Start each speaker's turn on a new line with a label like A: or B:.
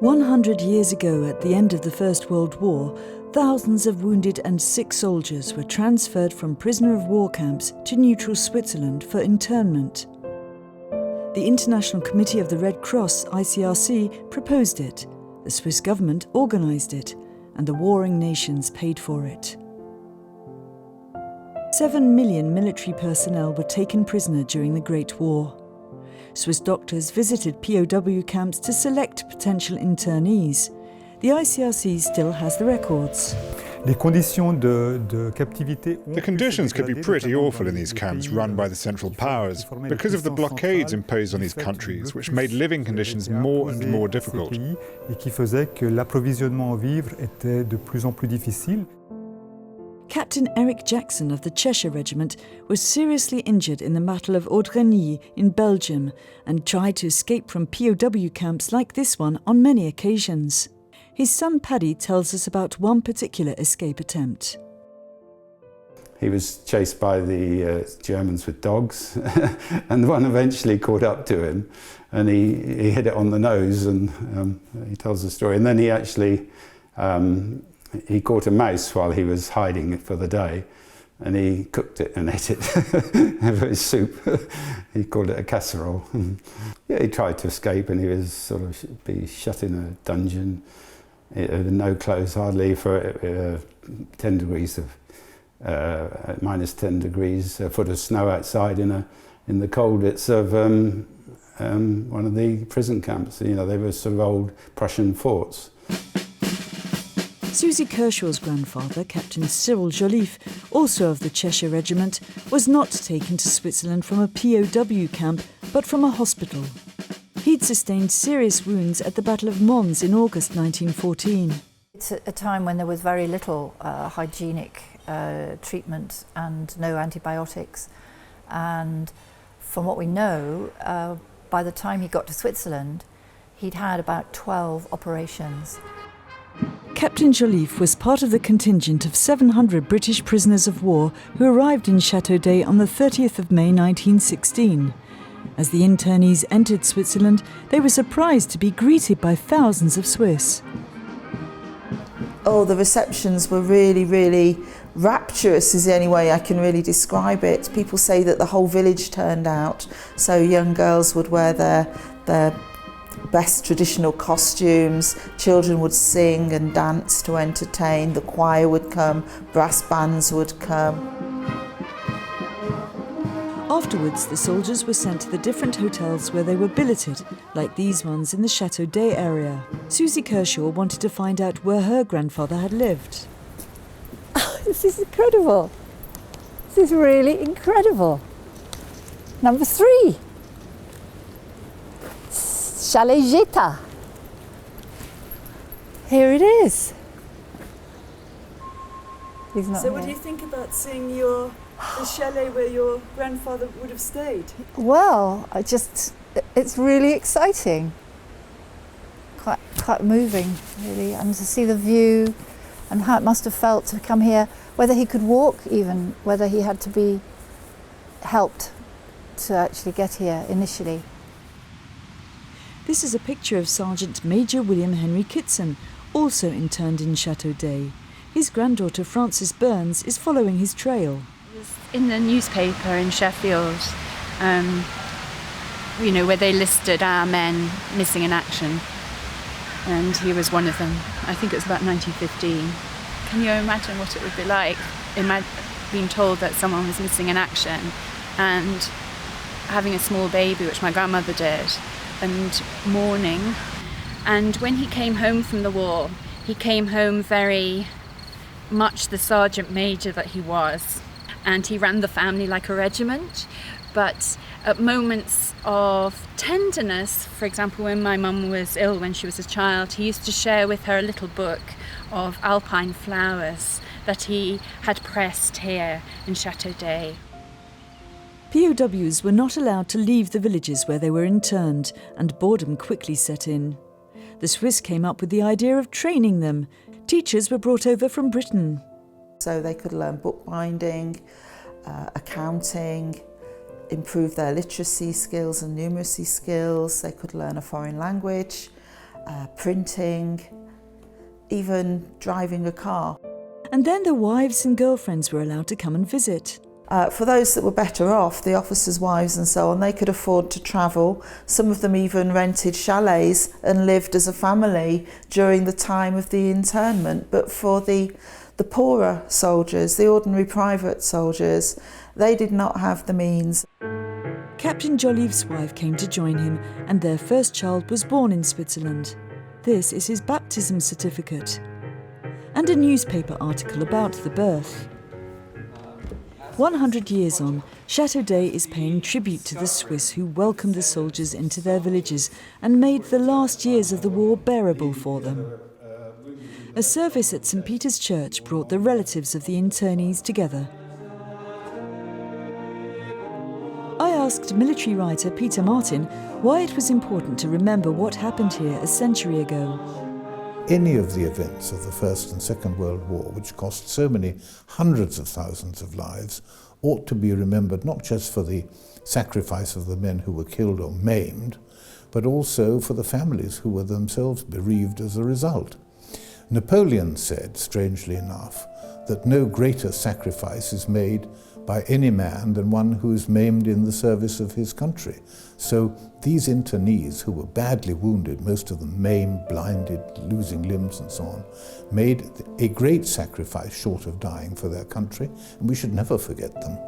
A: 100 years ago, at the end of the First World War, thousands of wounded and sick soldiers were transferred from prisoner of war camps to neutral Switzerland for internment. The International Committee of the Red Cross, ICRC, proposed it. The Swiss government organised it, and the warring nations paid for it. 7 million military personnel were taken prisoner during the Great War. Swiss doctors visited POW camps to select potential internees. The ICRC still has the records.
B: The
C: conditions could be pretty awful in these camps run by the Central Powers because of the blockades imposed on these countries, which made living conditions more and more difficult.
A: Captain Eric Jackson of the Cheshire Regiment was seriously injured in the Battle of Interned in Belgium and tried to escape from POW camps like this one on many occasions. His son Paddy tells us about one particular escape attempt.
D: He was chased by the Germans with dogs and one eventually caught up to him and he hit it on the nose, and he tells the story. And then he actually he caught a mouse while he was hiding it for the day, and he cooked it and ate it for his soup. He called it a casserole. Yeah, he tried to escape, and he was sort of be shut in a dungeon, no clothes hardly, for 10 degrees of minus 10 degrees, a foot of snow outside in the cold bits of one of the prison camps. You know, they were sort of old Prussian forts.
A: Susie Kershaw's grandfather, Captain Cyril Joliffe, also of the Cheshire Regiment, was not taken to Switzerland from a POW camp, but from a hospital. He'd sustained serious wounds at the Battle of Mons in August 1914.
E: It's a time when there was very little hygienic treatment and no antibiotics. And from what we know, by the time he got to Switzerland, he'd had about 12 operations.
A: Captain Joliffe was part of the contingent of 700 British prisoners of war who arrived in Châteux on the 30th of May 1916. As the internees entered Switzerland, they were surprised to be greeted by thousands of Swiss.
F: Oh, the receptions were really, really rapturous, is the only way I can really describe it. People say that the whole village turned out, so young girls would wear their best traditional costumes, children would sing and dance to entertain, the choir would come, brass bands would come.
A: Afterwards, the soldiers were sent to the different hotels where they were billeted, like these ones in the Château area. Susie Kershaw wanted to find out where her grandfather had lived.
E: Oh, this is incredible. This is really incredible. Number 3. Chalet Jeta. Here it is. He's not
A: So
E: here.
A: what do you think about seeing the chalet where your grandfather would have stayed?
E: Well, it's really exciting. Quite moving, really, and to see the view and how it must have felt to come here, whether he could walk even, whether he had to be helped to actually get here initially.
A: This is a picture of Sergeant Major William Henry Kitson, also interned in Château. His granddaughter Frances Burns is following his trail.
G: It was in the newspaper in Sheffield, where they listed our men missing in action, and he was one of them. I think it was about 1915. Can you imagine what it would be like, being told that someone was missing in action and having a small baby, which my grandmother did, and mourning. And when he came home from the war, he came home very much the sergeant major that he was, and he ran the family like a regiment. But at moments of tenderness, for example, when my mum was ill when she was a child, he used to share with her a little book of Alpine flowers that he had pressed here in Château.
A: POWs were not allowed to leave the villages where they were interned, and boredom quickly set in. The Swiss came up with the idea of training them. Teachers were brought over from Britain.
F: So they could learn bookbinding, accounting, improve their literacy skills and numeracy skills. They could learn a foreign language, printing, even driving a car.
A: And then the wives and girlfriends were allowed to come and visit.
F: For those that were better off, the officers' wives and so on, they could afford to travel. Some of them even rented chalets and lived as a family during the time of the internment. But for the poorer soldiers, the ordinary private soldiers, they did not have the means.
A: Captain Jollife's wife came to join him, and their first child was born in Switzerland. This is his baptism certificate. And a newspaper article about the birth. 100 years on, Châteux is paying tribute to the Swiss who welcomed the soldiers into their villages and made the last years of the war bearable for them. A service at St. Peter's Church brought the relatives of the internees together. I asked military writer Peter Martin why it was important to remember what happened here a century ago.
B: Any of the events of the First and Second World War, which cost so many hundreds of thousands of lives, ought to be remembered not just for the sacrifice of the men who were killed or maimed, but also for the families who were themselves bereaved as a result. Napoleon said, strangely enough, that no greater sacrifice is made by any man than one who is maimed in the service of his country. So these internees, who were badly wounded, most of them maimed, blinded, losing limbs and so on, made a great sacrifice short of dying for their country, and we should never forget them.